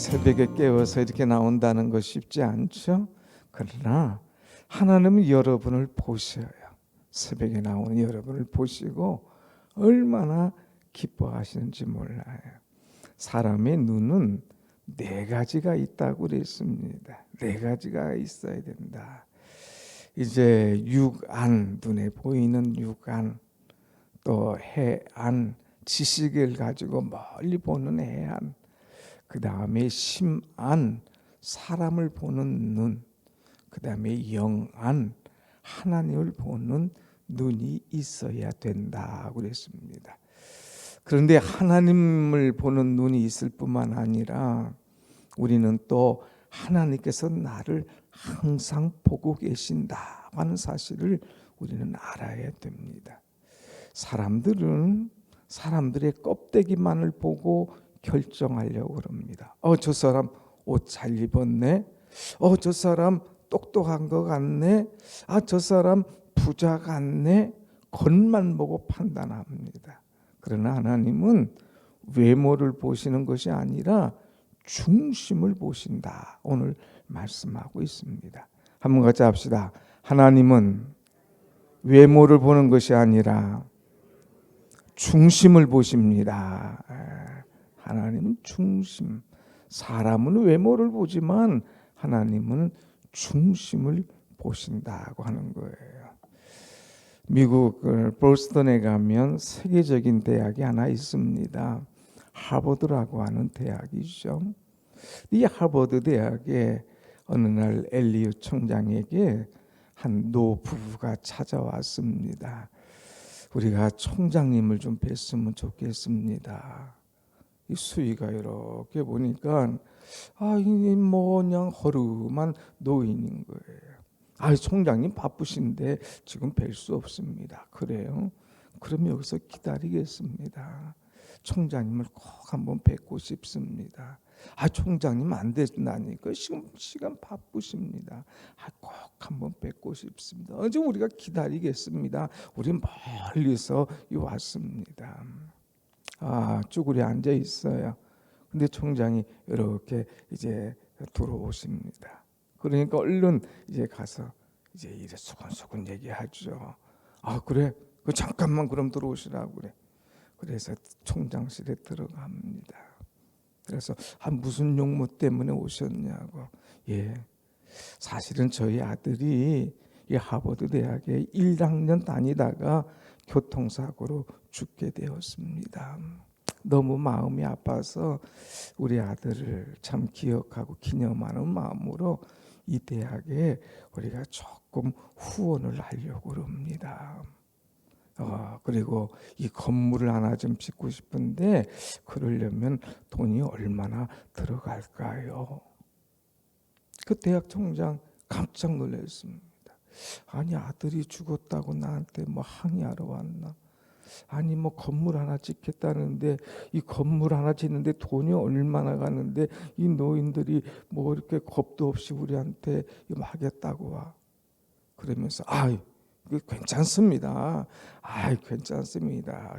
새벽에 깨워서 이렇게 나온다는 거 쉽지 않죠? 그러나 하나님은 여러분을 보셔요. 새벽에 나오는 여러분을 보시고 얼마나 기뻐하시는지 몰라요. 사람의 눈은 네 가지가 있다고 그랬습니다. 네 가지가 있어야 된다. 이제 육안, 눈에 보이는 육안, 또 해안, 지식을 가지고 멀리 보는 해안, 그 다음에 심안, 사람을 보는 눈, 그 다음에 영안, 하나님을 보는 눈이 있어야 된다고 그랬습니다. 그런데 하나님을 보는 눈이 있을 뿐만 아니라 우리는 또 하나님께서 나를 항상 보고 계신다 하는 사실을 우리는 알아야 됩니다. 사람들은 사람들의 껍데기만을 보고 결정하려고 그럽니다. 저 사람 옷 잘 입었네. 저 사람 똑똑한 것 같네. 저 사람 부자 같네. 겉만 보고 판단합니다. 그러나 하나님은 외모를 보시는 것이 아니라 중심을 보신다. 오늘 말씀하고 있습니다. 한번 같이 합시다. 하나님은 외모를 보는 것이 아니라 중심을 보십니다. 하나님은 중심. 사람은 외모를 보지만 하나님은 중심을 보신다고 하는 거예요. 미국 보스턴에 가면 세계적인 대학이 하나 있습니다. 하버드라고 하는 대학이죠. 이 하버드 대학에 어느 날 엘리엇 총장에게 한 노부부가 찾아왔습니다. 우리가 총장님을 좀 뵀으면 좋겠습니다. 이 수위가 이렇게 보니까 이 그냥 허름한 노인인 거예요. 총장님 바쁘신데 지금 뵐 수 없습니다. 그래요? 그럼 여기서 기다리겠습니다. 총장님을 꼭 한번 뵙고 싶습니다. 총장님 안 된다니까 시간 바쁘십니다. 꼭 한번 뵙고 싶습니다. 어제 우리가 기다리겠습니다. 우리 멀리서 왔습니다. 쭈그려 앉아 있어요. 근데 총장이 이렇게 이제 들어오십니다. 그러니까 얼른 이제 가서 이제 이래 수근수근 얘기하죠. 그래? 잠깐만 그럼 들어오시라고 그래. 그래서 총장실에 들어갑니다. 그래서 무슨 용무 때문에 오셨냐고. 사실은 저희 아들이 이 하버드 대학에 1학년 다니다가 교통사고로 죽게 되었습니다. 너무 마음이 아파서 우리 아들을 참 기억하고 기념하는 마음으로 이 대학에 우리가 조금 후원을 하려고 합니다. 그리고 이 건물을 하나 좀 짓고 싶은데 그러려면 돈이 얼마나 들어갈까요? 그 대학 총장 깜짝 놀랐습니다. 아들이 죽었다고 나한테 항의하러 왔나? 건물 하나 짓겠다는데 이 건물 하나 짓는데 돈이 얼마나 가는데 이 노인들이 이렇게 겁도 없이 우리한테 하겠다고 와. 그러면서 괜찮습니다. 괜찮습니다.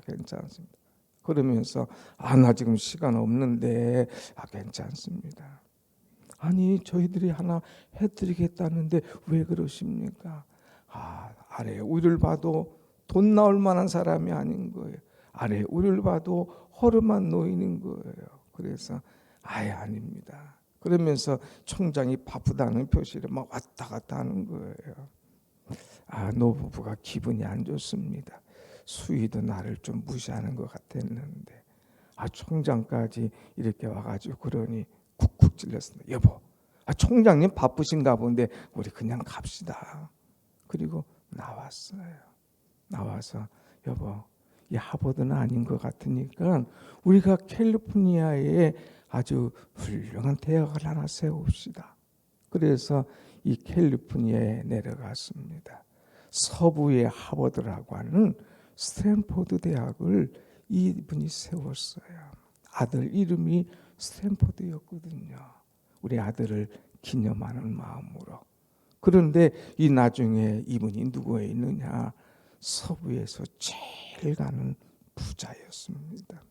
그러면서 나 지금 시간 없는데 괜찮습니다. 저희들이 하나 해드리겠다는데 왜 그러십니까? 아래 우리를 봐도 돈 나올 만한 사람이 아닌 거예요. 아래 우리를 봐도 허름한 노인인 거예요. 그래서 아닙니다. 그러면서 총장이 바쁘다는 표시를 왔다 갔다 하는 거예요. 노부부가 기분이 안 좋습니다. 수위도 나를 좀 무시하는 것 같았는데 총장까지 이렇게 와가지고 그러니 쿡쿡 찔렸습니다. 여보, 총장님 바쁘신가 본데 우리 그냥 갑시다. 그리고 나와서 여보, 이 하버드는 아닌 것 같으니까 우리가 캘리포니아에 아주 훌륭한 대학을 하나 세웁시다. 그래서 이 캘리포니아에 내려갔습니다. 서부의 하버드라고 하는 스탠포드 대학을 이분이 세웠어요. 아들 이름이 스탠포드였거든요. 우리 아들을 기념하는 마음으로. 그런데 이 나중에 이분이 누구에 있느냐? 서부에서 제일 가는 부자였습니다.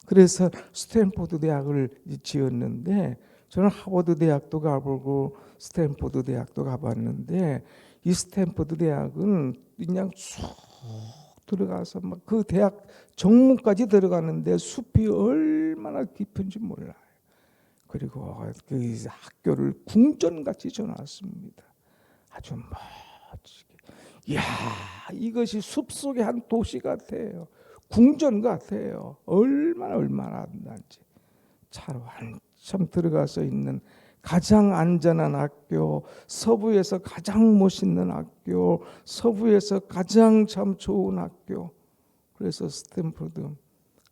그래서 스탠포드 대학을 지었는데 저는 하버드 대학도 가보고 스탠포드 대학도 가봤는데 이 스탠포드 대학은 그냥 쑥 들어가서 막 그 대학 정문까지 들어가는데 숲이 얼마나 깊은지 몰라요. 그리고 그 학교를 궁전같이 지어놨습니다. 아주 멋지게. 이야, 이것이 숲속의 한 도시 같아요. 궁전 같아요. 얼마나 아름다운지. 차로 한참 들어가서 있는 가장 안전한 학교, 서부에서 가장 멋있는 학교, 서부에서 가장 참 좋은 학교. 그래서 스탠포드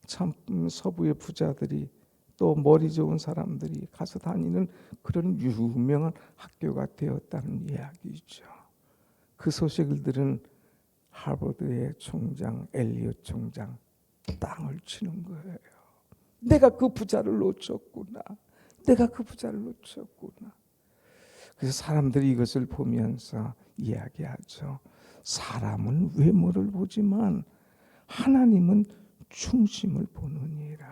참 서부의 부자들이 또 머리 좋은 사람들이 가서 다니는 그런 유명한 학교가 되었다는 이야기죠. 그 소식을 들은 하버드의 총장 엘리엇 총장 땅을 치는 거예요. 내가 그 부자를 놓쳤구나. 내가 그 부자를 놓쳤구나. 그래서 사람들이 이것을 보면서 이야기하죠. 사람은 외모를 보지만 하나님은 중심을 보느니라.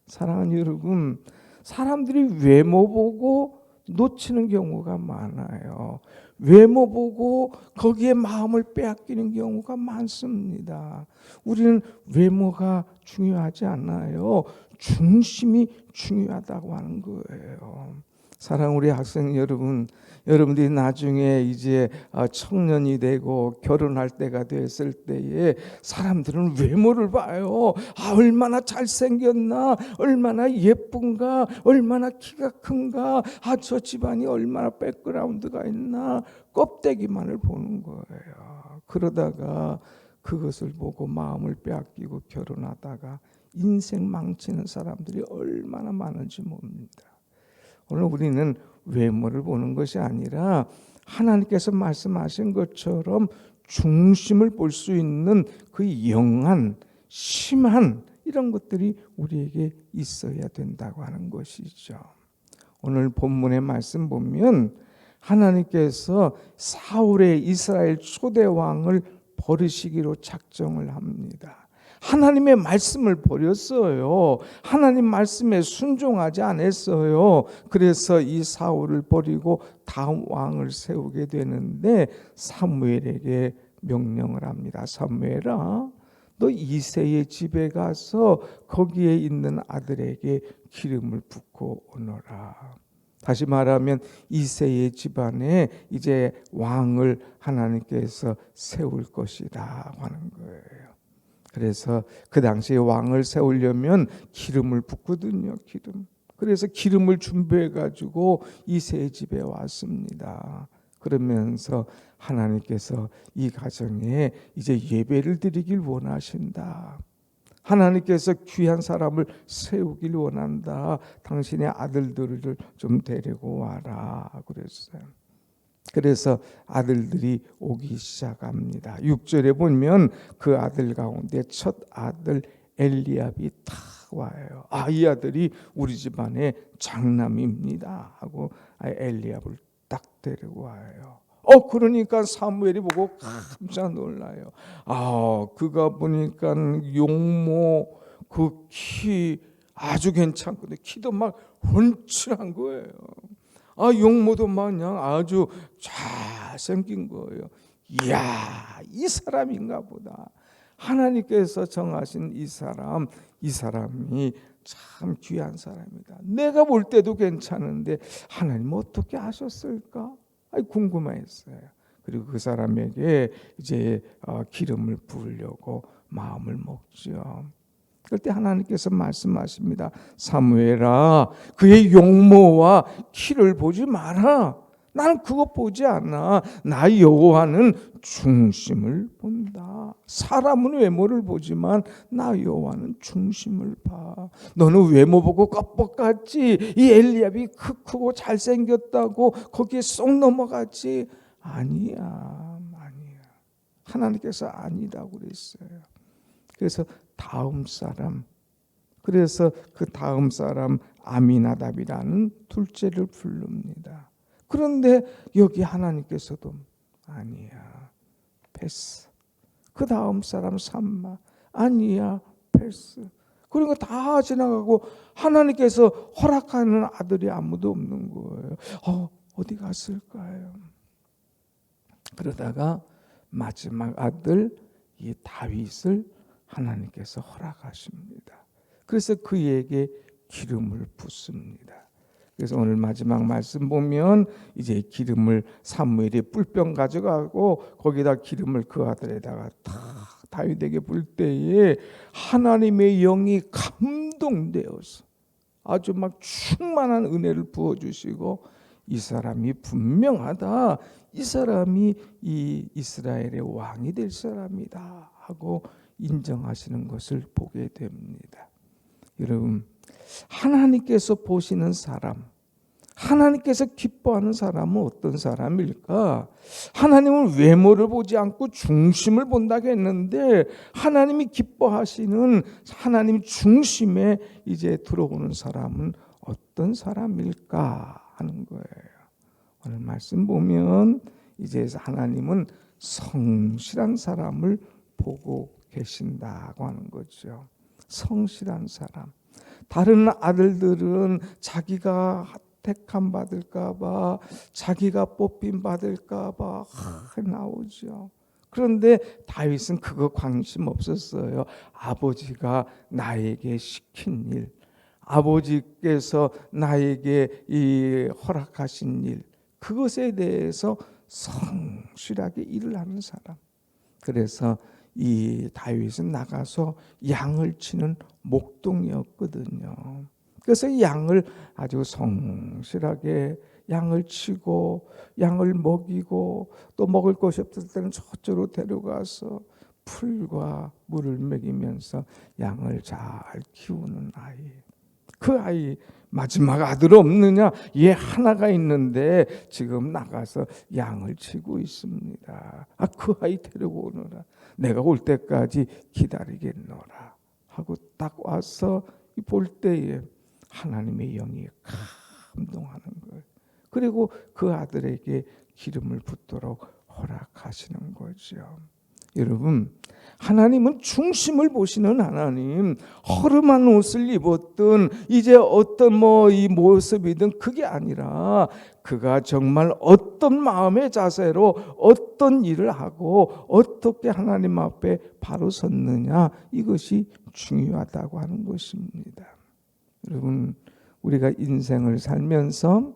사랑하는 여러분, 사람들이 외모 보고 놓치는 경우가 많아요. 외모 보고 거기에 마음을 빼앗기는 경우가 많습니다. 우리는 외모가 중요하지 않아요. 중심이 중요하다고 하는 거예요. 사랑하는 우리 학생 여러분, 여러분들이 나중에 이제 청년이 되고 결혼할 때가 됐을 때에 사람들은 외모를 봐요. 얼마나 잘생겼나, 얼마나 예쁜가, 얼마나 키가 큰가, 저 집안이 얼마나 백그라운드가 있나, 껍데기만을 보는 거예요. 그러다가 그것을 보고 마음을 빼앗기고 결혼하다가 인생 망치는 사람들이 얼마나 많은지 봅니다. 오늘 우리는 외모를 보는 것이 아니라 하나님께서 말씀하신 것처럼 중심을 볼 수 있는 그 영한, 심한 이런 것들이 우리에게 있어야 된다고 하는 것이죠. 오늘 본문의 말씀 보면 하나님께서 사울의 이스라엘 초대 왕을 버리시기로 작정을 합니다. 하나님의 말씀을 버렸어요. 하나님 말씀에 순종하지 않았어요. 그래서 이 사울을 버리고 다음 왕을 세우게 되는데 사무엘에게 명령을 합니다. 사무엘아, 너 이새의 집에 가서 거기에 있는 아들에게 기름을 붓고 오너라. 다시 말하면 이새의 집안에 이제 왕을 하나님께서 세울 것이다 하는 거예요. 그래서 그 당시에 왕을 세우려면 기름을 붓거든요. 기름. 그래서 기름을 준비해 가지고 이새의 집에 왔습니다. 그러면서 하나님께서 이 가정에 이제 예배를 드리길 원하신다. 하나님께서 귀한 사람을 세우길 원한다. 당신의 아들들을 좀 데리고 와라 그랬어요. 그래서 아들들이 오기 시작합니다. 6절에 보면 그 아들 가운데 첫 아들 엘리압이 딱 와요. 이 아들이 우리 집안의 장남입니다 하고 엘리압을 딱 데리고 와요. 그러니까 사무엘이 보고 깜짝 놀라요. 그가 보니까 용모 그 키 아주 괜찮거든요. 키도 막 훤칠한 거예요. 용모도 마냥 아주 잘생긴 거예요. 이야, 이 사람인가 보다. 하나님께서 정하신 이 사람이 참 귀한 사람이다. 내가 볼 때도 괜찮은데 하나님 어떻게 하셨을까? 궁금했어요. 그리고 그 사람에게 이제 기름을 부으려고 마음을 먹죠. 그때 하나님께서 말씀하십니다. 사무엘아, 그의 용모와 키를 보지 마라. 나는 그거 보지 않아. 나 여호와는 중심을 본다. 사람은 외모를 보지만 나 여호와는 중심을 봐. 너는 외모 보고 껍벅같지. 이 엘리압이 크고 잘생겼다고 거기에 쏙 넘어갔지. 아니야. 하나님께서 아니라고 그랬어요. 그래서 다음 사람, 그래서 그 다음 사람 아미나답이라는 둘째를 부릅니다. 그런데 여기 하나님께서도 아니야, 패스. 그 다음 사람 삼마, 아니야, 패스. 그런 거 다 지나가고 하나님께서 허락하는 아들이 아무도 없는 거예요. 어디 갔을까요? 그러다가 마지막 아들 이 다윗을 하나님께서 허락하십니다. 그래서 그에게 기름을 붓습니다. 그래서 오늘 마지막 말씀 보면 이제 기름을 사무엘이 뿔병 가져가고 거기다 기름을 그 아들에다가 다 다윗에게 불 때에 하나님의 영이 감동되어서 아주 막 충만한 은혜를 부어주시고 이 사람이 분명하다. 이 사람이 이 이스라엘의 왕이 될 사람이다 하고 인정하시는 것을 보게 됩니다. 여러분, 하나님께서 보시는 사람, 하나님께서 기뻐하는 사람은 어떤 사람일까? 하나님은 외모를 보지 않고 중심을 본다고 했는데 하나님이 기뻐하시는 하나님 중심에 이제 들어오는 사람은 어떤 사람일까 하는 거예요. 오늘 말씀 보면 이제 하나님은 성실한 사람을 보고 계신다고 하는 거죠. 성실한 사람. 다른 아들들은 자기가 택함 받을까봐, 자기가 뽑힘 받을까봐 나오죠. 그런데 다윗은 그거 관심 없었어요. 아버지가 나에게 시킨 일, 아버지께서 나에게 이 허락하신 일, 그것에 대해서 성실하게 일을 하는 사람. 그래서 이 다윗은 나가서 양을 치는 목동이었거든요. 그래서 양을 아주 성실하게 양을 치고 양을 먹이고 또 먹을 것이 없을 때는 저쪽으로 데려가서 풀과 물을 먹이면서 양을 잘 키우는 아이. 그 아이 마지막 아들 없느냐? 얘 하나가 있는데 지금 나가서 양을 치고 있습니다. 그 아이 데려오느라 내가 올 때까지 기다리겠노라 하고 딱 와서 볼 때에 하나님의 영이 감동하는 거예요. 그리고 그 아들에게 기름을 붓도록 허락하시는 거죠. 여러분, 하나님은 중심을 보시는 하나님. 허름한 옷을 입었든 이제 어떤 이 모습이든 그게 아니라 그가 정말 어떤 마음의 자세로 어떤 일을 하고 어떻게 하나님 앞에 바로 섰느냐, 이것이 중요하다고 하는 것입니다. 여러분, 우리가 인생을 살면서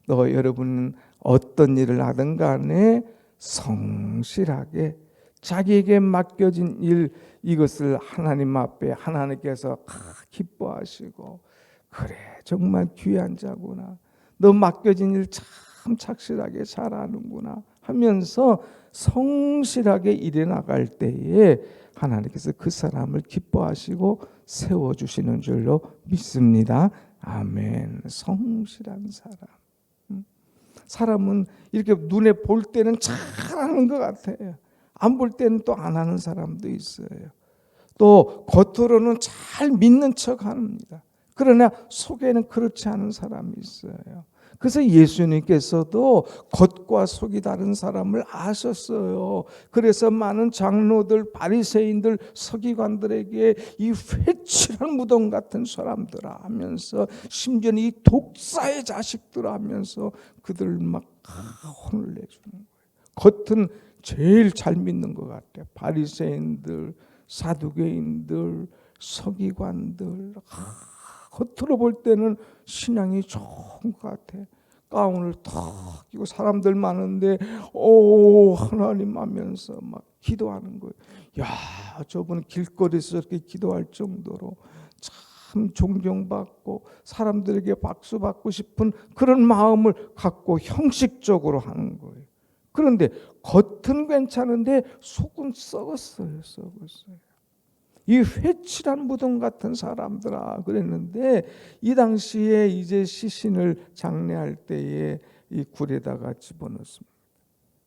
또 여러분은 어떤 일을 하든 간에 성실하게 자기에게 맡겨진 일, 이것을 하나님 앞에 하나님께서 기뻐하시고, 그래 정말 귀한 자구나, 너 맡겨진 일 참 착실하게 잘하는구나 하면서 성실하게 일해 나갈 때에 하나님께서 그 사람을 기뻐하시고 세워주시는 줄로 믿습니다. 아멘. 성실한 사람. 사람은 이렇게 눈에 볼 때는 잘하는 것 같아요. 안 볼 때는 또 안 하는 사람도 있어요. 또 겉으로는 잘 믿는 척 합니다. 그러나 속에는 그렇지 않은 사람이 있어요. 그래서 예수님께서도 겉과 속이 다른 사람을 아셨어요. 그래서 많은 장로들, 바리새인들, 서기관들에게 이 회칠한 무덤 같은 사람들아 하면서, 심지어 이 독사의 자식들아 하면서 그들 막 혼을 내주는 거예요. 겉은 제일 잘 믿는 것 같아요. 바리새인들, 사두개인들, 서기관들, 겉으로 볼 때는 신앙이 좋은 것 같아. 가운을 탁 끼고 사람들 많은데 오 하나님 하면서 막 기도하는 거예요. 야, 저분은 길거리에서 저렇게 기도할 정도로 참 존경받고 사람들에게 박수 받고 싶은 그런 마음을 갖고 형식적으로 하는 거예요. 그런데 겉은 괜찮은데 속은 썩었어요. 이 회칠한 무덤 같은 사람들아 그랬는데, 이 당시에 이제 시신을 장례할 때에 이 굴에다가 집어넣습니다.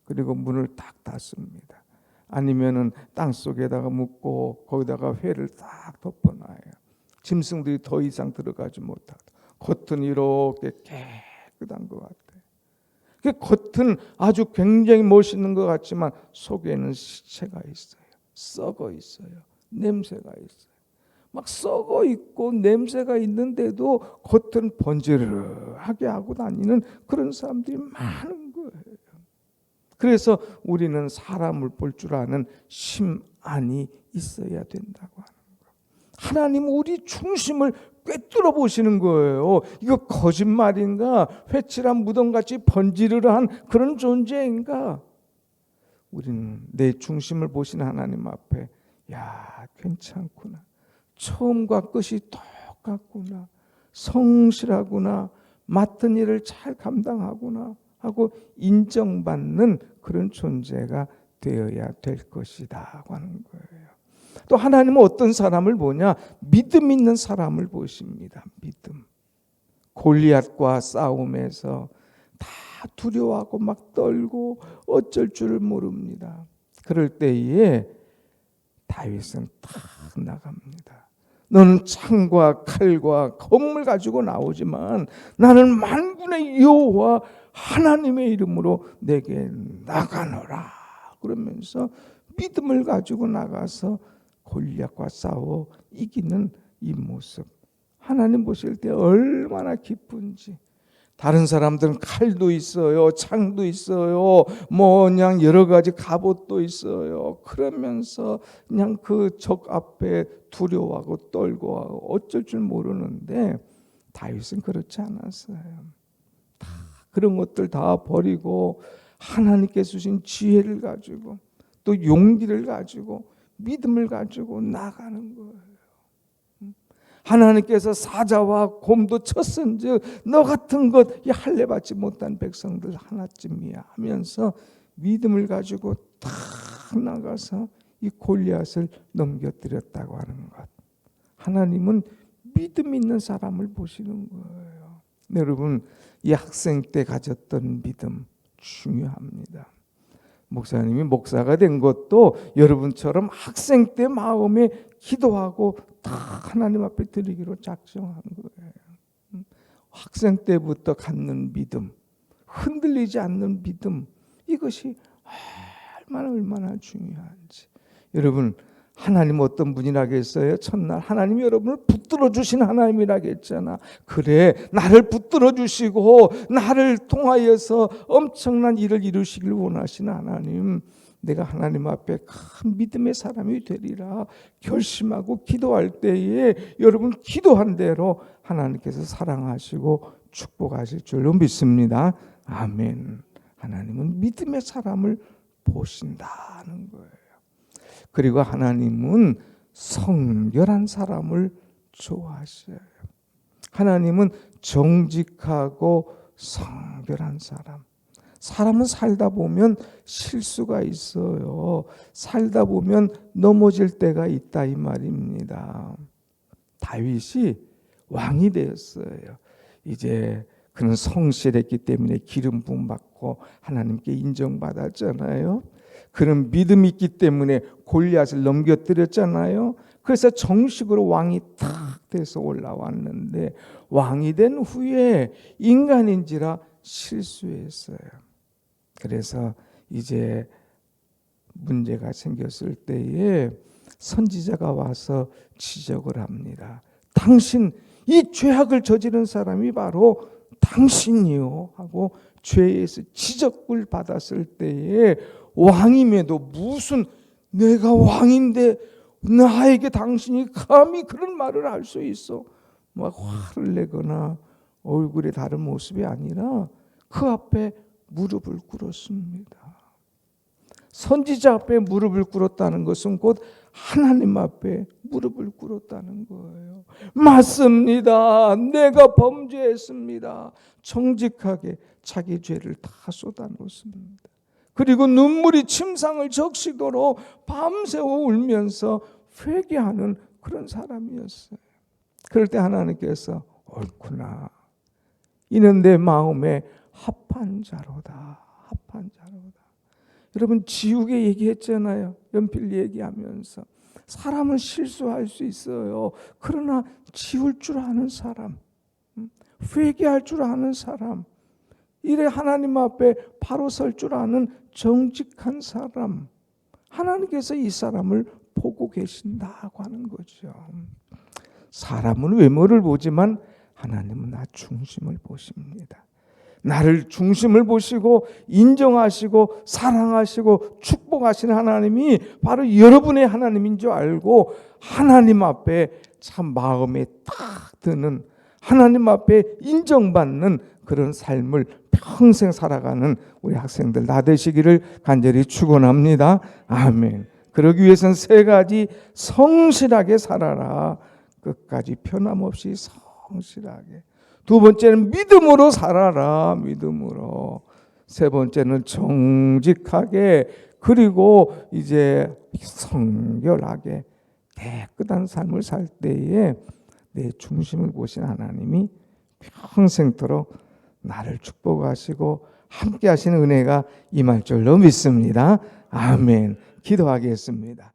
그리고 문을 딱 닫습니다. 아니면은 땅 속에다가 묻고 거기다가 회를 딱 덮어놔요. 짐승들이 더 이상 들어가지 못하고. 겉은 이렇게 깨끗한 것 같아요. 그 겉은 아주 굉장히 멋있는 것 같지만 속에는 시체가 있어요. 썩어 있어요. 냄새가 있어요. 막 썩어 있고 냄새가 있는데도 겉은 번지르르하게 하고 다니는 그런 사람들이 많은 거예요. 그래서 우리는 사람을 볼 줄 아는 심안이 있어야 된다고 하는 거예요. 하나님은 우리 중심을 꿰뚫어 보시는 거예요. 이거 거짓말인가? 회칠한 무덤같이 번지르르한 그런 존재인가? 우리는 내 중심을 보시는 하나님 앞에 야, 괜찮구나. 처음과 끝이 똑같구나. 성실하구나. 맡은 일을 잘 감당하구나 하고 인정받는 그런 존재가 되어야 될 것이다 하는 거예요. 또 하나님은 어떤 사람을 보냐? 믿음 있는 사람을 보십니다. 믿음. 골리앗과 싸움에서 다 두려워하고 막 떨고 어쩔 줄 모릅니다. 그럴 때에 다윗은 탁 나갑니다. 너는 창과 칼과 검을 가지고 나오지만 나는 만군의 여호와 하나님의 이름으로 내게 나가노라. 그러면서 믿음을 가지고 나가서 골리앗과 싸워 이기는 이 모습. 하나님 보실 때 얼마나 기쁜지. 다른 사람들은 칼도 있어요, 창도 있어요, 뭐 그냥 여러 가지 갑옷도 있어요. 그러면서 그냥 그 적 앞에 두려워하고 떨고 어쩔 줄 모르는데 다윗은 그렇지 않았어요. 다 그런 것들 다 버리고 하나님께서 주신 지혜를 가지고 또 용기를 가지고 믿음을 가지고 나가는 거예요. 하나님께서 사자와 곰도 쳤은즉 너 같은 것 할례 받지 못한 백성들 하나쯤이야 하면서 믿음을 가지고 탁 나가서 이 골리앗을 넘겨뜨렸다고 하는 것. 하나님은 믿음 있는 사람을 보시는 거예요. 여러분, 이 학생 때 가졌던 믿음 중요합니다. 목사님이 목사가 된 것도 여러분처럼 학생 때 마음에 기도하고 다 하나님 앞에 드리기로 작정한 거예요. 학생 때부터 갖는 믿음, 흔들리지 않는 믿음, 이것이 얼마나 중요한지. 여러분, 하나님 어떤 분이라겠어요? 첫날 하나님이 여러분을 붙들어 주신 하나님이라겠잖아. 그래, 나를 붙들어 주시고 나를 통하여서 엄청난 일을 이루시길 원하시는 하나님, 내가 하나님 앞에 큰 믿음의 사람이 되리라 결심하고 기도할 때에 여러분 기도한 대로 하나님께서 사랑하시고 축복하실 줄로 믿습니다. 아멘. 하나님은 믿음의 사람을 보신다는 거예요. 그리고 하나님은 성결한 사람을 좋아하셔요. 하나님은 정직하고 성결한 사람. 사람은 살다 보면 실수가 있어요. 살다 보면 넘어질 때가 있다 이 말입니다. 다윗이 왕이 되었어요. 이제 그는 성실했기 때문에 기름 부음 받고 하나님께 인정받았잖아요. 그는 믿음이 있기 때문에 골리앗을 넘겨뜨렸잖아요. 그래서 정식으로 왕이 탁 돼서 올라왔는데 왕이 된 후에 인간인지라 실수했어요. 그래서 이제 문제가 생겼을 때에 선지자가 와서 지적을 합니다. 당신, 이 죄악을 저지른 사람이 바로 당신이요 하고 죄에서 지적을 받았을 때에 왕임에도 무슨 내가 왕인데 나에게 당신이 감히 그런 말을 할 수 있어? 막 화를 내거나 얼굴에 다른 모습이 아니라 그 앞에 무릎을 꿇었습니다. 선지자 앞에 무릎을 꿇었다는 것은 곧 하나님 앞에 무릎을 꿇었다는 거예요. 맞습니다. 내가 범죄했습니다. 정직하게 자기 죄를 다 쏟아놓습니다. 그리고 눈물이 침상을 적시도록 밤새워 울면서 회개하는 그런 사람이었어요. 그럴 때 하나님께서 옳구나. 이는 내 마음에 합한 자로다. 합한 자로다. 여러분 지우개 얘기했잖아요. 연필 얘기하면서. 사람은 실수할 수 있어요. 그러나 지울 줄 아는 사람, 회개할 줄 아는 사람, 이래 하나님 앞에 바로 설 줄 아는 정직한 사람, 하나님께서 이 사람을 보고 계신다고 하는 거죠. 사람은 외모를 보지만 하나님은 나 중심을 보십니다. 나를 중심을 보시고 인정하시고 사랑하시고 축복하시는 하나님이 바로 여러분의 하나님인 줄 알고 하나님 앞에 참 마음에 딱 드는, 하나님 앞에 인정받는 그런 삶을 평생 살아가는 우리 학생들 다 되시기를 간절히 축원합니다. 아멘. 그러기 위해서는 세 가지: 성실하게 살아라. 끝까지 변함없이 성실하게. 두 번째는 믿음으로 살아라. 믿음으로. 세 번째는 정직하게, 그리고 이제 성결하게 깨끗한 삶을 살 때에 내 중심을 보신 하나님이 평생토록 나를 축복하시고 함께 하시는 은혜가 임할 줄로 믿습니다. 아멘. 기도하겠습니다.